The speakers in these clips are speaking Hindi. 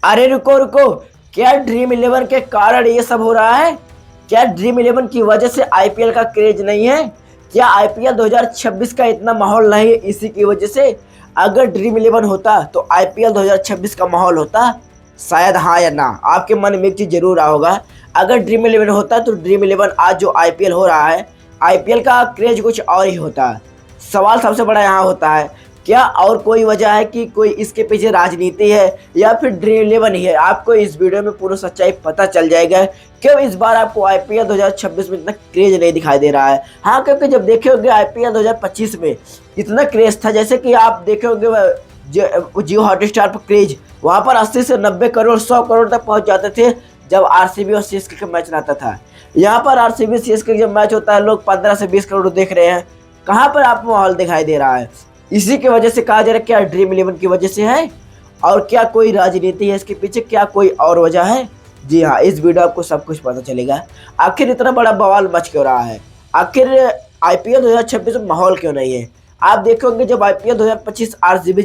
अरे रुको रुको, क्या ड्रीम इलेवन के कारण ये सब हो रहा है? क्या ड्रीम इलेवन की वजह से आईपीएल का क्रेज नहीं है? क्या आईपीएल 2026 का इतना माहौल नहीं है इसी की वजह से? अगर ड्रीम इलेवन होता तो आईपीएल 2026 का माहौल होता? शायद हाँ या ना। आपके मन में एक चीज जरूर आओगा, अगर ड्रीम इलेवन होता तो ड्रीम इलेवन आज जो आईपीएल हो रहा है, आईपीएल का क्रेज कुछ और ही होता। सवाल सबसे बड़ा यहाँ होता है, क्या और कोई वजह है कि कोई इसके पीछे राजनीति है या फिर ड्रीम इलेवन ही है? आपको इस वीडियो में पूरा सच्चाई पता चल जाएगा क्यों इस बार आपको आईपीएल 2026 में इतना क्रेज नहीं दिखाई दे रहा है। हाँ, क्योंकि जब देखे होंगे आईपीएल 2025 में इतना क्रेज था, जैसे कि आप देखे होंगे जियो हॉटस्टार पर क्रेज, वहाँ पर 80 से 90 करोड़ 100 करोड़ तक पहुँच जाते थे जब आरसीबी और सीएसके का मैच रहता था। यहाँ पर आरसीबी सीएसके जब मैच होता है लोग 15 से 20 करोड़ देख रहे हैं। कहाँ पर आपको माहौल दिखाई दे रहा है? इसी की वजह से कहा जा रहा है, क्या ड्रीम इलेवन की वजह से है? और क्या कोई राजनीति है इसके पीछे? क्या कोई और वजह है? जी हाँ, इस वीडियो आपको सब कुछ पता चलेगा। आखिर इतना बड़ा बवाल मच क्यों रहा है? आखिर आईपीएल 2026 में माहौल क्यों नहीं है? आप देखोगे जब आईपीएल 2025 आरसीबी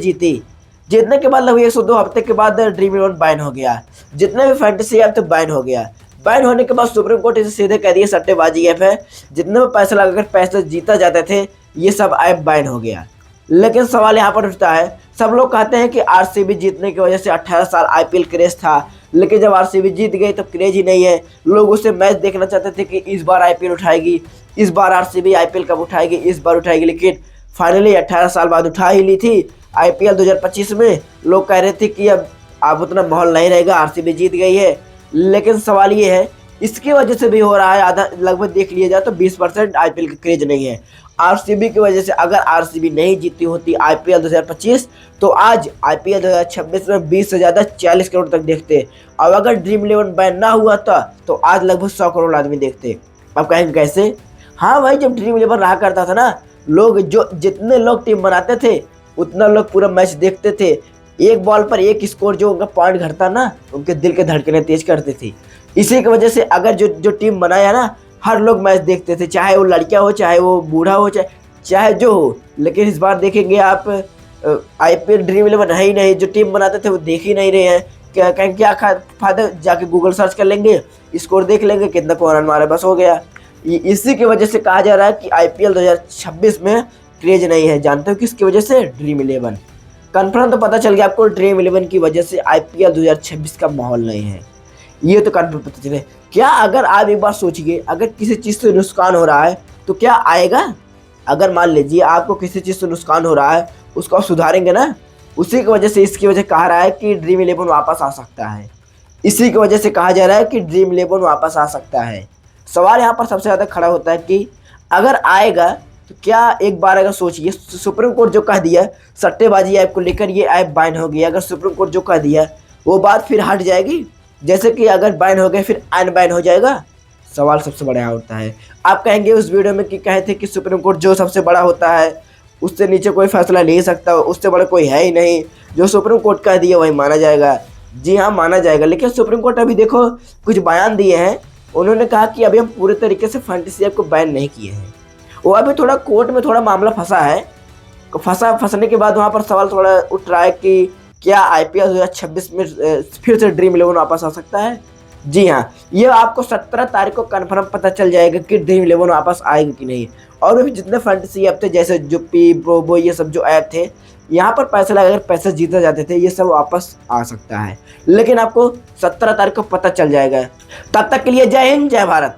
जीतने के बाद लगभग 102 हफ्ते के बाद ड्रीम इलेवन बैन हो गया। जितने भी फैंटेसी ऐप थे बैन हो गया। बैन होने के बाद सुप्रीम कोर्ट इसे सीधे कह दिया सट्टेबाजी ऐप है, जितने में पैसा लगाकर पैसे जीता जाते थे ये सब ऐप बैन हो गया। लेकिन सवाल यहाँ पर उठता है, सब लोग कहते हैं कि आरसीबी जीतने की वजह से 18 साल आईपीएल क्रेज था, लेकिन जब आरसीबी जीत गई तो क्रेज ही नहीं है। लोग उससे मैच देखना चाहते थे कि इस बार आईपीएल उठाएगी, इस बार आरसीबी आईपीएल कब उठाएगी, इस बार उठाएगी, लेकिन फाइनली 18 साल बाद उठा ही ली थी। आईपीएल 2025 में लोग कह रहे थे कि अब उतना माहौल नहीं रहेगा, आरसीबी जीत गई है। लेकिन सवाल ये है, इसकी वजह से भी हो रहा है। आधा लगभग देख लिया जाए तो 20% आईपीएल का क्रेज नहीं है आरसीबी की वजह से। अगर आरसीबी नहीं जीती होती आईपीएल 2025 तो आज आईपीएल 2026 में 20 से ज़्यादा 40 करोड़ तक देखते। और अगर ड्रीम इलेवन बैन ना हुआ था तो आज लगभग 100 करोड़ आदमी देखते। अब कहेंगे कैसे? हाँ भाई, जब ड्रीम इलेवन रहा करता था ना, लोग जितने लोग टीम बनाते थे उतना लोग पूरा मैच देखते थे। एक बॉल पर एक स्कोर जो उनका पॉइंट घटता ना, उनके दिल के धड़कनें तेज करती थी। इसी की वजह से अगर जो टीम बनाया ना, हर लोग मैच देखते थे, चाहे वो लड़का हो, चाहे वो बूढ़ा हो, चाहे जो हो। लेकिन इस बार देखेंगे आप आईपीएल ड्रीम इलेवन है ही नहीं, जो टीम बनाते थे वो देख ही नहीं रहे हैं। क्या फायदा? जाके गूगल सर्च कर लेंगे, स्कोर देख लेंगे, कितना कौन रन मारा, बस हो गया। इसी की वजह से कहा जा रहा है कि आईपीएल 2026 में क्रेज नहीं है। जानते हो किसकी वजह से? Dream eleven. कन्फर्म तो पता चल गया आपको, ड्रीम इलेवन की वजह से आईपीएल 2026 का माहौल नहीं है, ये तो कन्फर्म पता चले। क्या अगर आप एक बार सोचिए, अगर किसी चीज़ से नुकसान हो रहा है तो क्या आएगा? अगर मान लीजिए आपको किसी चीज़ से नुकसान हो रहा है, उसको आप सुधारेंगे ना। उसी की वजह से इसकी वजह कहा रहा है कि ड्रीम इलेवन वापस आ सकता है। इसी की वजह से कहा जा रहा है कि ड्रीम इलेवन वापस आ सकता है। सवाल यहाँ पर सबसे ज़्यादा खड़ा होता है कि अगर आएगा तो क्या, एक बार अगर सोचिए, सुप्रीम कोर्ट जो कह दिया सट्टेबाजी ऐप को लेकर ये ऐप बैन हो गया, अगर सुप्रीम कोर्ट जो कह दिया वो बात फिर हट जाएगी? जैसे कि अगर बैन हो गए फिर अनबैन हो जाएगा? सवाल सबसे बड़ा होता है। आप कहेंगे उस वीडियो में कि कहे थे कि सुप्रीम कोर्ट जो सबसे बड़ा होता है उससे नीचे कोई फैसला ले सकता, उससे बड़ा कोई है ही नहीं, जो सुप्रीम कोर्ट कह दिया वही माना जाएगा। जी हाँ, माना जाएगा, लेकिन सुप्रीम कोर्ट अभी देखो कुछ बयान दिए हैं। उन्होंने कहा कि अभी हम पूरे तरीके से फैंटेसी ऐप को बैन नहीं किए हैं। वो अभी थोड़ा कोर्ट में थोड़ा मामला फंसा है। फंसने के बाद वहाँ पर सवाल थोड़ा उठ रहा है कि क्या आईपीएल 2026 में फिर से ड्रीम इलेवन वापस आ सकता है? जी हाँ, ये आपको 17 तारीख को कन्फर्म पता चल जाएगा कि ड्रीम इलेवन वापस आएगी कि नहीं। और भी जितने फैंटेसी ऐप थे जैसे जुप्पी, प्रोबो, ये सब जो ऐप थे, यहाँ पर पैसे लगाकर पैसे जीते जाते थे, ये सब वापस आ सकता है। लेकिन आपको 17 तारीख को पता चल जाएगा। तब तक के लिए जय हिंद, जय भारत।